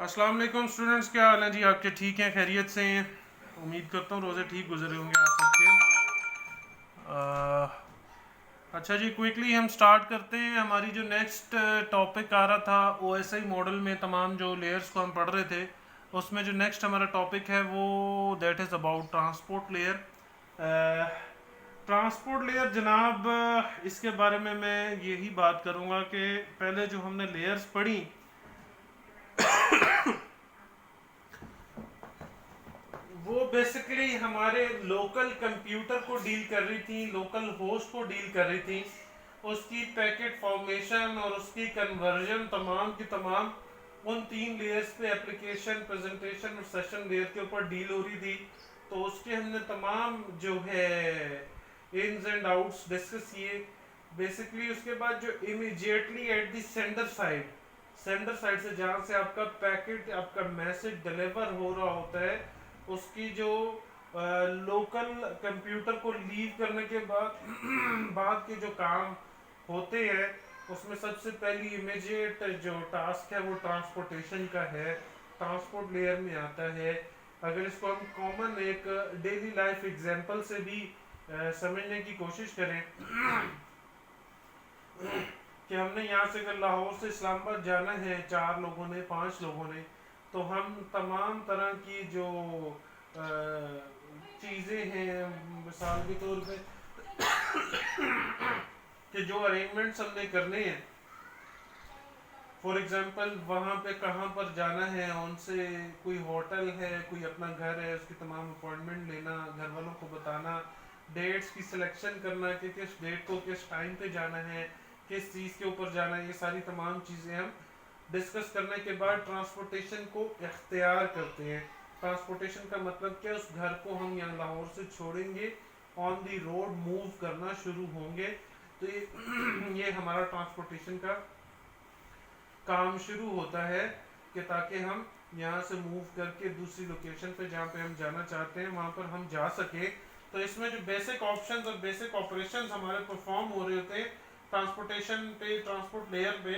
अस्सलाम वालेकुम स्टूडेंट्स, क्या हाल है जी आपके? ठीक हैं, खैरियत से हैं? उम्मीद करता हूँ रोज़े ठीक गुजरे होंगे आप सबके। अच्छा जी, क्विकली हम स्टार्ट करते हैं। हमारी जो नेक्स्ट टॉपिक आ रहा था ओएसआई मॉडल में, तमाम जो लेयर्स को हम पढ़ रहे थे, उसमें जो नेक्स्ट हमारा टॉपिक है वो that is about transport layer. Transport layer जनाब, इसके बारे में मैं यही बात करूँगा कि पहले जो हमने लेयर्स पढ़ी वो बेसिकली हमारे लोकल कंप्यूटर को डील कर रही थी, लोकल होस्ट को डील कर रही थी। उसकी पैकेट फॉर्मेशन और उसकी कन्वर्जन तमाम की तमाम उन तीन लेयर्स पे एप्लीकेशन, प्रेजेंटेशन और सेशन लेयर के ऊपर डील हो रही थी। तो उसके हमने तमाम जो है इन्स एंड आउट्स डिस्कस किए बेसिकली। उसके बाद जो immediately at the sender side से जहाँ से आपका पैकेट, आपका मैसेज डिलीवर हो रहा होता है, उसकी जो लोकल कंप्यूटर को लीव करने के बाद बाद के जो काम होते हैं, उसमें सबसे पहली इमीडिएट जो टास्क है वो ट्रांसपोर्टेशन का है, ट्रांसपोर्ट लेयर में आता है। अगर इसको हम कॉमन एक डेली लाइफ एग्जांपल से भी समझने की कोशिश करें कि हमने यहाँ से अगर लाहौर से इस्लामाबाद जाना है, 4 लोगों ने, 5 लोगों ने, तो हम तमाम तरह की जो चीज़ें हैं, मिसाल के तौर पे कि जो अरेंजमेंट्स हमने करने हैं, फॉर एग्जांपल वहाँ पे कहाँ पर जाना है, उनसे कोई होटल है, कोई अपना घर है, उसकी तमाम अपॉइंटमेंट लेना, घर वालों को बताना, डेट्स की सिलेक्शन करना कि किस डेट को किस टाइम पे जाना है, किस चीज़ के ऊपर जाना है, ये सारी तमाम चीज़ें हम डिस्कस करने के बाद ट्रांसपोर्टेशन को इख्तियार करते हैं। ट्रांसपोर्टेशन का मतलब क्या, उस घर को हम यहाँ लाहौर से छोड़ेंगे, ऑन दी रोड मूव करना शुरू होंगे, तो ये हमारा ट्रांसपोर्टेशन का काम शुरू होता है कि ताकि हम यहाँ से मूव करके दूसरी लोकेशन पे जहाँ पे हम जाना चाहते हैं वहाँ पर हम जा सके। तो इसमें जो बेसिक ऑप्शंस और बेसिक ऑपरेशंस हमारे परफॉर्म हो रहे होते हैं ट्रांसपोर्टेशन पे, ट्रांसपोर्ट लेयर पे,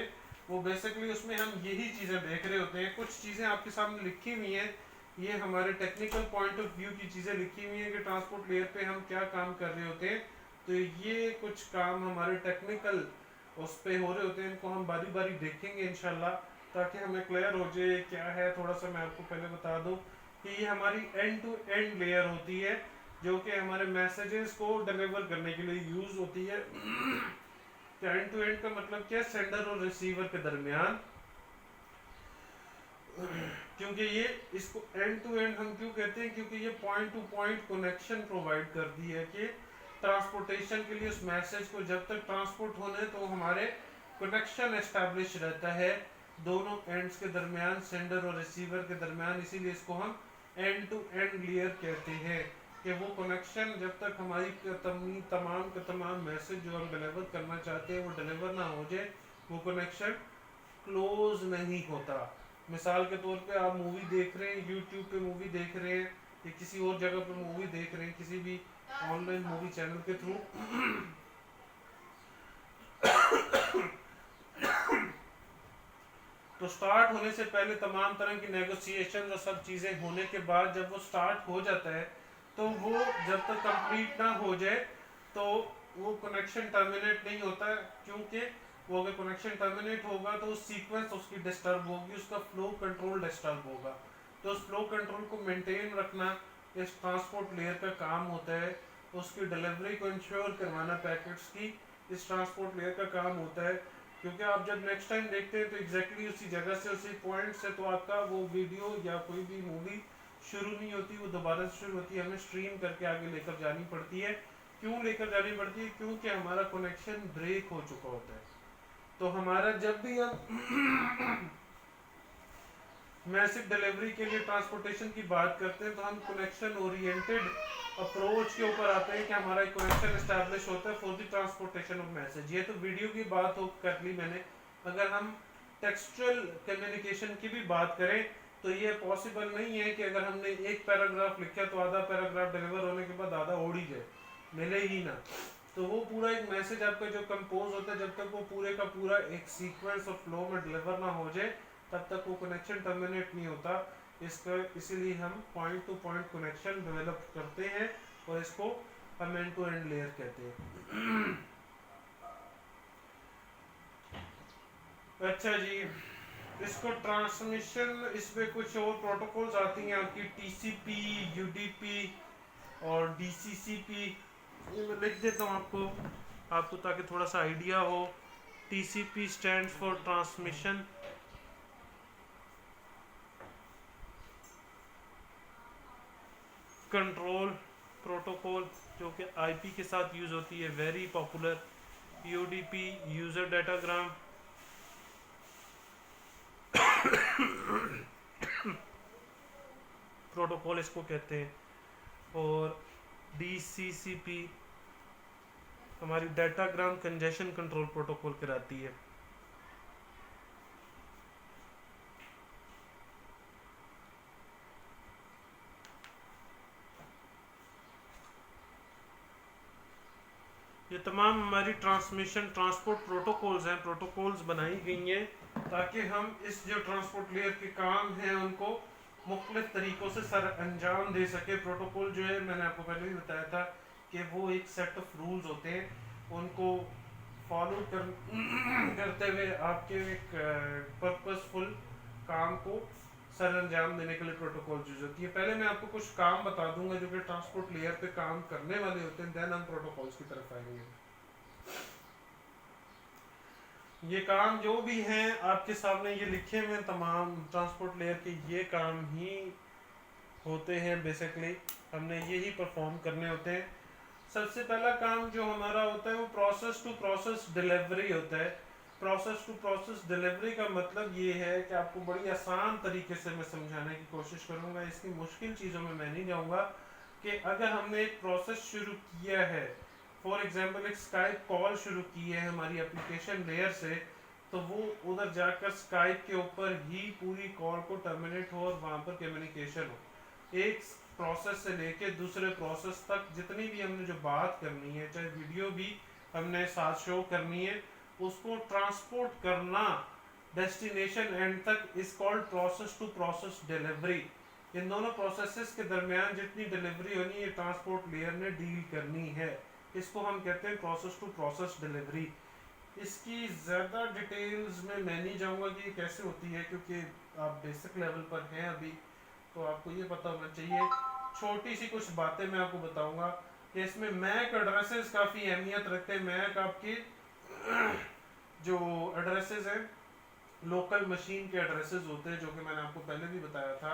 वो बेसिकली उसमें हम यही चीज़ें देख रहे होते हैं। कुछ चीज़ें आपके सामने लिखी हुई हैं, ये हमारे टेक्निकल पॉइंट ऑफ व्यू की चीज़ें लिखी हुई हैं कि ट्रांसपोर्ट लेयर पे हम क्या काम कर रहे होते हैं। तो ये कुछ काम हमारे टेक्निकल उस पे हो रहे होते हैं, इनको हम बारी बारी देखेंगे इंशाल्लाह, ताकि हमें क्लियर हो जाए क्या है। थोड़ा सा मैं आपको पहले बता दूं कि ये हमारी एंड टू एंड लेयर होती है, जो कि हमारे मैसेजेस को डिलीवर करने के लिए यूज़ होती है। एंड टू एंड का मतलब क्या, सेंडर और रिसीवर के दरमियान। क्योंकि ये इसको एंड टू एंड हम क्यों कहते हैं, क्योंकि ये point two point connection provide करती है कि ट्रांसपोर्टेशन के लिए उस मैसेज को जब तक ट्रांसपोर्ट होने तो हमारे कनेक्शन एस्टैब्लिश रहता है दोनों एंड्स के दरमियान, सेंडर और रिसीवर के दरमियान। इसीलिए इसको हम एंड टू एंड लेयर कहते हैं कि वो कनेक्शन जब तक हमारी तमाम मैसेज जो हम डिलीवर करना चाहते हैं वो डिलीवर ना हो जाए, वो कनेक्शन क्लोज नहीं होता। मिसाल के तौर पे आप मूवी देख रहे हैं, यूट्यूब पे मूवी देख रहे हैं या किसी और जगह पे मूवी देख रहे हैं, किसी भी ऑनलाइन मूवी चैनल के थ्रू, तो स्टार्ट होने से पहले तमाम तरह की नेगोशिएशन और सब चीज़ें होने के बाद जब वो स्टार्ट हो जाता है, तो वो जब तक कंप्लीट ना हो जाए तो वो कनेक्शन टर्मिनेट नहीं होता है। क्योंकि वो अगर कनेक्शन टर्मिनेट होगा तो उस सीक्वेंस उसकी डिस्टर्ब होगी, उसका फ्लो कंट्रोल डिस्टर्ब होगा। तो उस फ्लो कंट्रोल को मेंटेन रखना इस ट्रांसपोर्ट लेयर का काम होता है। उसकी डिलीवरी को इंश्योर करवाना पैकेट्स की इस ट्रांसपोर्ट लेयर का काम होता है। क्योंकि आप जब नेक्स्ट टाइम देखते हैं तो एग्जैक्टली उसी जगह से, उसी पॉइंट से, तो आपका वो वीडियो या कोई भी मूवी शुरू नहीं होती, वो दोबारा से शुरू होती है, हमें स्ट्रीम करके आगे लेकर जानी पड़ती है। क्यों लेकर जानी पड़ती है? क्योंकि हमारा कनेक्शन ब्रेक हो चुका होता है। तो हमारा जब भी हम मैसेज डिलीवरी के लिए ट्रांसपोर्टेशन की बात करते हैं तो हम कनेक्शन ओरिएंटेड अप्रोच के ऊपर आते हैं कि हमारा एक कनेक्शन एस्टैब्लिश होता है for the transportation of message. ये तो वीडियो की बात हो कर ली मैंने। अगर हम टेक्सचुअल कम्युनिकेशन की भी बात करें तो ये पॉसिबल नहीं है कि अगर हमने एक पैराग्राफ लिखा तो आधा पैराग्राफ डिलीवर होने के बाद आधा उड़ ही जाए, मिले ही ना। तो वो पूरा एक मैसेज आपका जो कंपोज होता है, जब तक वो पूरे का पूरा एक सीक्वेंस और फ्लो में डिलीवर ना हो जाए तब तक वो कनेक्शन टर्मिनेट नहीं होता। इसका इसीलिए हम point two point connection develop करते हैं और इसको हम एंड टू एंड लेयर कहते हैं। अच्छा जी, इसको ट्रांसमिशन, इसमें कुछ और प्रोटोकॉल्स आती हैं आपकी, टीसीपी, यूडीपी और डीसीसीपी। ये मैं लिख देता हूँ आपको ताकि थोड़ा सा आइडिया हो। TCP stands for transmission control protocol, जो कि आईपी के साथ यूज़ होती है, very popular. UDP user datagram, protocol इसको कहते हैं। और डीसीसीपी हमारी डाटाग्राम कंजेशन कंट्रोल प्रोटोकॉल कराती है। ये तमाम हमारी ट्रांसमिशन ट्रांसपोर्ट प्रोटोकॉल्स हैं, प्रोटोकॉल्स बनाई गई हैं ताकि हम इस जो ट्रांसपोर्ट लेयर के काम हैं उनको मुख्तलिफ तरीक़ों से सर अंजाम दे सके। प्रोटोकॉल जो है, मैंने आपको पहले भी बताया था कि वो एक सेट ऑफ रूल्स होते हैं, उनको फॉलो करते हुए आपके एक पर्पसफुल काम को सर अंजाम देने के लिए प्रोटोकॉल यूज होती है। पहले मैं आपको कुछ काम बता दूंगा जो कि ट्रांसपोर्ट लेयर पे काम करने वाले होते हैं, देन हम प्रोटोकॉल्स की तरफ आएंगे। ये काम जो भी हैं आपके सामने ये लिखे हुए हैं, तमाम ट्रांसपोर्ट लेयर के ये काम ही होते हैं। बेसिकली हमने यही परफॉर्म करने होते हैं। सबसे पहला काम जो हमारा होता है वो प्रोसेस टू प्रोसेस डिलीवरी होता है। प्रोसेस टू प्रोसेस डिलीवरी का मतलब ये है कि आपको बड़ी आसान तरीके से मैं समझाने की कोशिश करूंगा, इसकी मुश्किल चीज़ों में मैं नहीं जाऊंगा। कि अगर हमने एक प्रोसेस शुरू किया है, फॉर एग्जांपल एक स्काइप कॉल शुरू की है हमारी एप्लीकेशन लेयर से, तो वो उधर जाकर स्काइप के ऊपर ही पूरी कॉल को टर्मिनेट हो और वहाँ पर कम्युनिकेशन हो। एक प्रोसेस से लेके दूसरे प्रोसेस तक जितनी भी हमने जो बात करनी है, चाहे वीडियो भी हमने साथ शो करनी है, उसको ट्रांसपोर्ट करना डेस्टिनेशन एंड तक is called process to process delivery. इन दोनों प्रोसेसेस के दरमियान जितनी डिलीवरी होनी है ट्रांसपोर्ट लेयर ने डील करनी है, इसको हम कहते हैं प्रोसेस टू प्रोसेस डिलीवरी। इसकी ज़्यादा डिटेल्स में मैं नहीं जाऊँगा कि ये कैसे होती है, क्योंकि आप बेसिक लेवल पर हैं अभी, तो आपको ये पता होना चाहिए। छोटी सी कुछ बातें मैं आपको बताऊंगा कि इसमें मैक एड्रेसेस काफ़ी अहमियत रखते हैं। मैक आपके जो एड्रेसेस हैं लोकल मशीन के एड्रेसेस होते हैं, जो कि मैंने आपको पहले भी बताया था,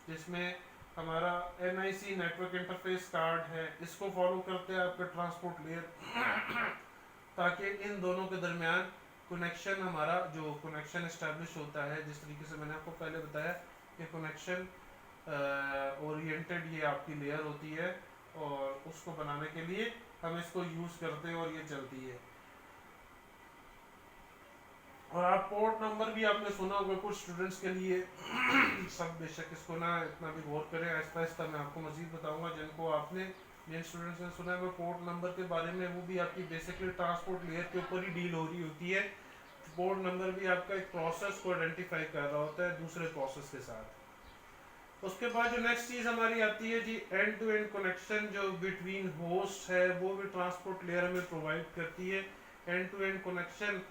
जिसमें हमारा NIC नेटवर्क इंटरफेस कार्ड है, इसको फॉलो करते हैं आपके ट्रांसपोर्ट लेयर ताकि इन दोनों के दरमियान कनेक्शन, हमारा जो कनेक्शन इस्टेब्लिश होता है, जिस तरीके से मैंने आपको पहले बताया कि कनेक्शन ओरिएंटेड ये आपकी लेयर होती है और उसको बनाने के लिए हम इसको यूज़ करते हैं और ये चलती है। और आप पोर्ट नंबर भी आपने सुना होगा कुछ स्टूडेंट्स के लिए सब बेशक इसको ना इतना भी गौर करें, आहिस्ता आहिस्ता मैं आपको मजीद बताऊंगा। जिनको आपने जिन स्टूडेंट्स ने सुना है वो पोर्ट नंबर के बारे में, वो भी आपकी बेसिकली ट्रांसपोर्ट लेयर के ऊपर ही डील हो रही होती है। पोर्ट नंबर भी आपका एक प्रोसेस को आइडेंटिफाई कर रहा होता है दूसरे प्रोसेस के साथ। उसके बाद जो नेक्स्ट चीज़ हमारी आती है जी, एंड टू एंड कनेक्शन जो बिटवीन होस्ट है वो भी ट्रांसपोर्ट लेयर हमें प्रोवाइड करती है। एंड टू एंड कनेक्शन,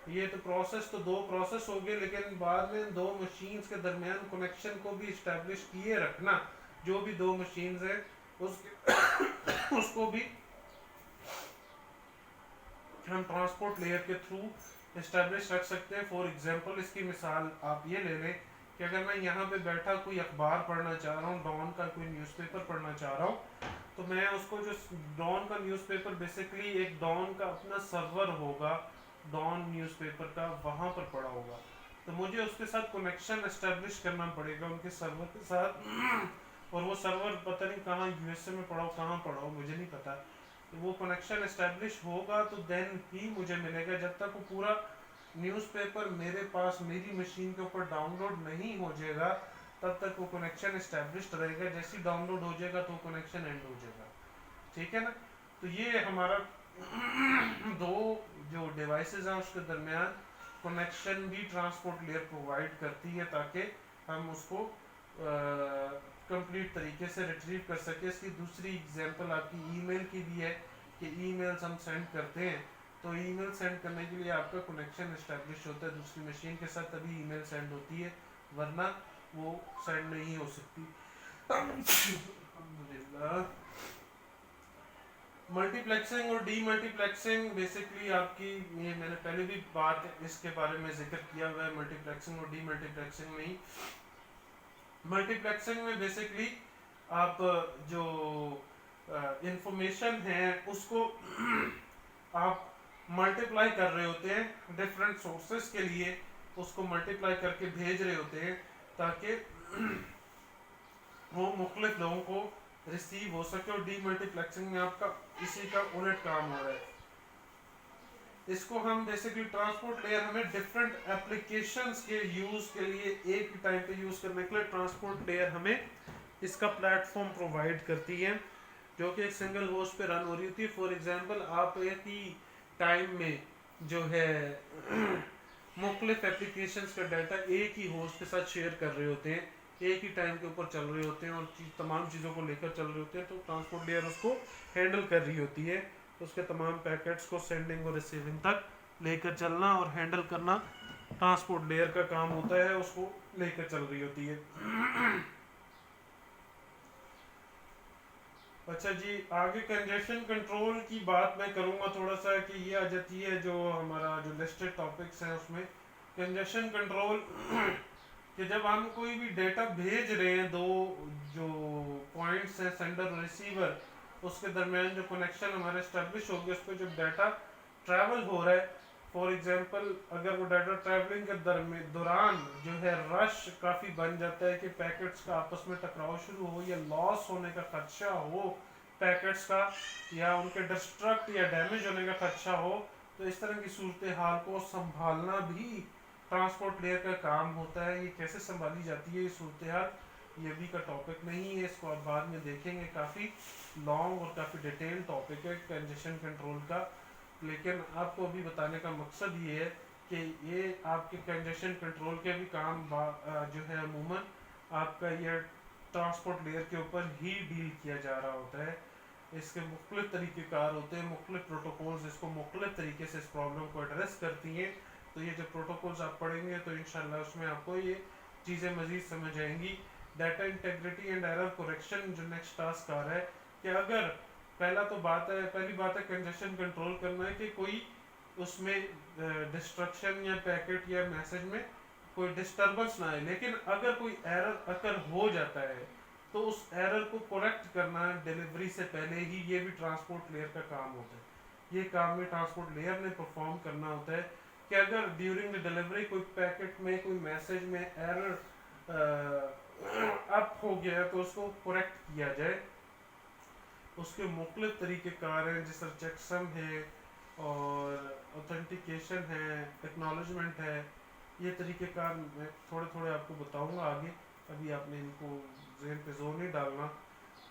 ये तो प्रोसेस तो दो प्रोसेस हो गए, लेकिन बाद में दो मशीन्स के दरमियान कनेक्शन को भी इस्टेब्लिश किए रखना, जो भी दो मशीन्स है उसके उसको भी हम ट्रांसपोर्ट लेयर के थ्रू इस्टेब्लिश रख सकते हैं। फॉर एग्जांपल इसकी मिसाल आप ये ले लें कि अगर मैं यहाँ पे बैठा कोई अखबार पढ़ना चाह रहा हूँ, डॉन का कोई न्यूज़पेपर पढ़ना चाह रहा हूँ, तो मैं उसको जो डॉन का न्यूज़पेपर, बेसिकली एक डॉन का अपना सर्वर होगा, डॉन न्यूज़पेपर का, वहाँ पर पढ़ा होगा, तो मुझे उसके साथ कनेक्शन इस्टेब्लिश करना पड़ेगा उनके सर्वर के साथ। और वो सर्वर पता नहीं कहाँ, USA में पढ़ा हो, कहाँ पढ़ा हो, मुझे नहीं पता। तो वो कनेक्शन इस्टेब्लिश होगा तो देन ही मुझे मिलेगा। जब तक वो पूरा न्यूज़पेपर मेरे पास मेरी मशीन के ऊपर डाउनलोड नहीं हो जाएगा तब तक वो कनेक्शन इस्टेब्लिश्ड रहेगा। जैसे ही डाउनलोड हो जाएगा तो कनेक्शन एंड हो जाएगा, ठीक है ना। तो ये हमारा दो जो डिवाइसेस हैं उसके दरमियान कनेक्शन भी ट्रांसपोर्ट लेयर प्रोवाइड करती है ताकि हम उसको कंप्लीट तरीके से रिट्रीव कर सके। इसकी दूसरी एग्जांपल आपकी ईमेल की भी है कि ईमेल्स हम सेंड करते हैं तो ईमेल सेंड करने के लिए आपका कनेक्शन इस्टेब्लिश होता है दूसरी मशीन के साथ, तभी ईमेल सेंड होती है, वरना वो सेंड नहीं हो सकती। अल्हम्दुलिल्लाह। मल्टीप्लेक्सिंग और डीमल्टीप्लेक्सिंग बेसिकली आपकी, ये मैंने पहले भी बात इसके बारे में जिक्र किया हुआ है, मल्टीप्लेक्सिंग और डीमल्टीप्लेक्सिंग में ही। मल्टीप्लेक्सिंग में बेसिकली आप जो इंफॉर्मेशन है उसको आप मल्टीप्लाई कर रहे होते हैं डिफरेंट सोर्सेस के लिए, उसको मल्टीप्लाई करके भेज रहे होते हैं ताकि वो मुख्तलिफ लोगों को रिसीव हो सके। और डीमल्टीप्लेक्सिंग में आपका इसी का उलट काम हो रहा है। इसको हम बेसिकली ट्रांसपोर्ट लेयर हमें डिफरेंट एप्लीकेशंस के यूज़ के लिए एक ही टाइम पे यूज़ करने के लिए ट्रांसपोर्ट लेयर हमें इसका प्लेटफॉर्म प्रोवाइड करती है जो कि एक सिंगल होस्ट पे रन हो रही होती है। फॉर एग्जांपल आप एक ही टाइम में जो है मुख्तलिफ एप्लीकेशंस का डाटा एक ही होस्ट के साथ शेयर कर रहे होते हैं, एक ही टाइम के ऊपर चल रहे होते हैं और तमाम चीज़ों को लेकर चल रहे होते हैं, तो ट्रांसपोर्ट लेयर उसको हैंडल कर रही होती है। उसके तमाम पैकेट्स को सेंडिंग और रिसीविंग तक लेकर चलना और हैंडल करना ट्रांसपोर्ट लेयर का काम होता है, उसको लेकर चल रही होती है। अच्छा जी, आगे कंजेशन कंट्रोल की बात मैं करूँगा थोड़ा सा कि ये आ जाती है जो हमारा जो लिस्टेड टॉपिक्स हैं उसमें कंजेशन कंट्रोल कि जब हम कोई भी डेटा भेज रहे हैं, दो जो पॉइंट्स हैं सेंडर और रिसीवर, उसके दरमियान जो कनेक्शन हमारे इस्टेब्लिश हो गया, उस पर जब डाटा ट्रैवल हो रहा है, फॉर एग्जांपल अगर वो डाटा ट्रैवलिंग के दौरान जो है रश काफ़ी बन जाता है कि पैकेट्स का आपस में टकराव शुरू हो या लॉस होने का खदशा हो पैकेट्स का, या उनके डिस्ट्रक्ट या डैमेज होने का खदशा हो, तो इस तरह की सूरत हाल को संभालना भी ट्रांसपोर्ट लेयर का काम होता है। ये कैसे संभाली जाती है ये सूरत हाल, ये भी का टॉपिक नहीं है, इसको आप बाद में देखेंगे। काफ़ी लॉन्ग और काफ़ी डिटेल टॉपिक है कंजेशन कंट्रोल का, लेकिन आपको अभी बताने का मकसद ये है कि ये आपके कंजेशन कंट्रोल के भी काम जो है अमूमन आपका ये ट्रांसपोर्ट लेयर के ऊपर ही डील किया जा रहा होता है। इसके मुख्तलिफ तरीक़ेकार होते हैं, मुख्तलिफ प्रोटोकॉल्स इसको मुख्तलिफ तरीके से इस प्रॉब्लम को एड्रेस करती हैं। तो ये जो प्रोटोकॉल्स आप पढ़ेंगे तो इंशाल्लाह उसमें आपको ये चीज़ें मज़ीद समझ आएंगी। Data integrity and error correction जो नेक्स्ट टास्क आ रहा है कि अगर पहली बात है कंजेशन कंट्रोल करना है कि कोई उसमें डिस्ट्रक्शन या पैकेट या मैसेज में कोई डिस्टर्बेंस ना आए, लेकिन अगर कोई एरर अगर हो जाता है तो उस एरर को करेक्ट करना डिलीवरी से पहले ही, ये भी ट्रांसपोर्ट लेयर का काम होता है। ये काम भी ट्रांसपोर्ट लेयर ने परफॉर्म करना होता है कि अगर ड्यूरिंग द डिलीवरी कोई पैकेट में कोई मैसेज में एरर अप हो गया तो उसको करेक्ट किया जाए। उसके मुख्तलिफ तरीक़ेकार हैं, जिस तरह चेकसम है और ऑथेंटिकेशन है, एक्नॉलेजमेंट है। ये तरीक़ेकार मैं थोड़े थोड़े आपको बताऊंगा आगे, अभी आपने इनको ज़हन पे जोर नहीं डालना।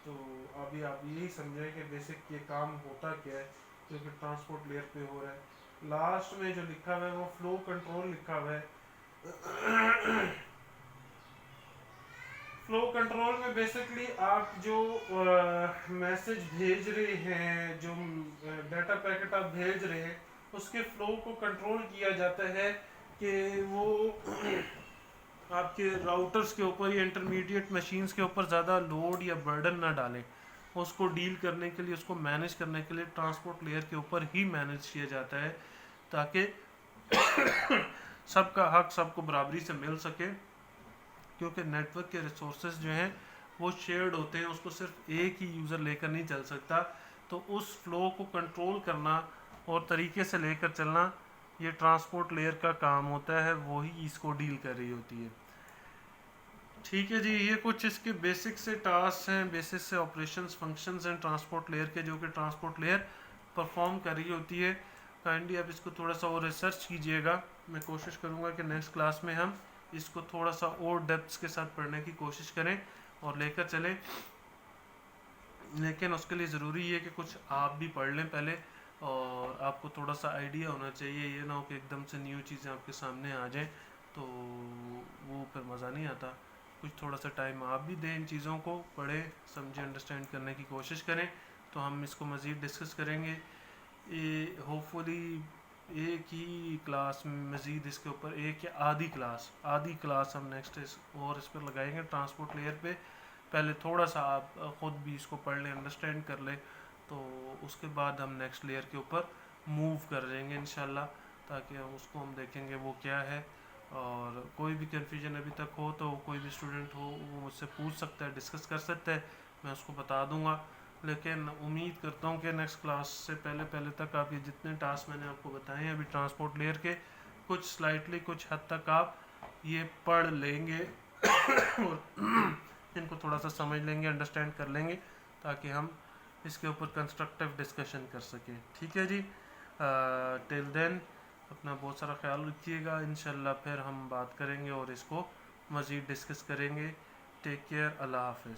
तो अभी आप यही समझें कि बेसिक ये काम होता क्या है जो कि ट्रांसपोर्ट लेयर पे हो रहा है। लास्ट में जो लिखा हुआ है वो फ्लो कंट्रोल लिखा हुआ है। फ्लो कंट्रोल में बेसिकली आप जो मैसेज भेज रहे हैं, जो डाटा पैकेट आप भेज रहे हैं, उसके फ्लो को कंट्रोल किया जाता है कि वो आपके राउटर्स के ऊपर या इंटरमीडिएट मशीन्स के ऊपर ज़्यादा लोड या बर्डन ना डालें। उसको डील करने के लिए, उसको मैनेज करने के लिए ट्रांसपोर्ट लेयर के ऊपर ही मैनेज किया जाता है ताकि सबका हक सबको बराबरी से मिल सके, क्योंकि नेटवर्क के रिसोर्सेज जो हैं वो शेयर्ड होते हैं, उसको सिर्फ एक ही यूज़र लेकर नहीं चल सकता। तो उस फ्लो को कंट्रोल करना और तरीके से लेकर चलना ये ट्रांसपोर्ट लेयर का काम होता है, वही इसको डील कर रही होती है। ठीक है जी, ये कुछ इसके बेसिक से टास्क हैं, बेसिक से ऑपरेशंस फंक्शंस हैं ट्रांसपोर्ट लेयर के, जो कि ट्रांसपोर्ट लेयर परफॉर्म कर रही होती है। काइंडली आप इसको थोड़ा सा और रिसर्च कीजिएगा। मैं कोशिश करूँगा कि नेक्स्ट क्लास में हम इसको थोड़ा सा और डेप्थ के साथ पढ़ने की कोशिश करें और लेकर चलें, लेकिन उसके लिए ज़रूरी है कि कुछ आप भी पढ़ लें पहले, और आपको थोड़ा सा आइडिया होना चाहिए, ये ना हो कि एकदम से न्यू चीज़ें आपके सामने आ जाएं तो वो फिर मज़ा नहीं आता। कुछ थोड़ा सा टाइम आप भी दें, इन चीज़ों को पढ़ें, समझें, अंडरस्टैंड करने की कोशिश करें। तो हम इसको मज़ीद डिस्कस करेंगे, ये होपफुली एक ही क्लास में मज़ीद इसके ऊपर एक या आधी क्लास हम नेक्स्ट और इस पर लगाएंगे ट्रांसपोर्ट लेयर पे। पहले थोड़ा सा आप ख़ुद भी इसको पढ़ लें, अंडरस्टैंड कर लें, तो उसके बाद हम नेक्स्ट लेयर के ऊपर मूव कर जाएंगे इंशाल्लाह, ताकि हम उसको हम देखेंगे वो क्या है। और कोई भी कन्फ्यूजन अभी तक हो तो कोई भी स्टूडेंट हो वो मुझसे पूछ सकता है, डिस्कस कर सकता है, मैं उसको बता दूंगा। लेकिन उम्मीद करता हूँ कि नेक्स्ट क्लास से पहले पहले तक आप ये जितने टास्क मैंने आपको बताए हैं अभी ट्रांसपोर्ट लेयर के, कुछ स्लाइटली कुछ हद तक आप ये पढ़ लेंगे और इनको थोड़ा सा समझ लेंगे, अंडरस्टैंड कर लेंगे, ताकि हम इसके ऊपर कंस्ट्रक्टिव डिस्कशन कर सकें। ठीक है जी, टिल देन अपना बहुत सारा ख्याल रखिएगा। इंशाल्लाह फिर हम बात करेंगे और इसको मज़ीद डिस्कस करेंगे। टेक केयर, अल्लाह हाफ़िज़।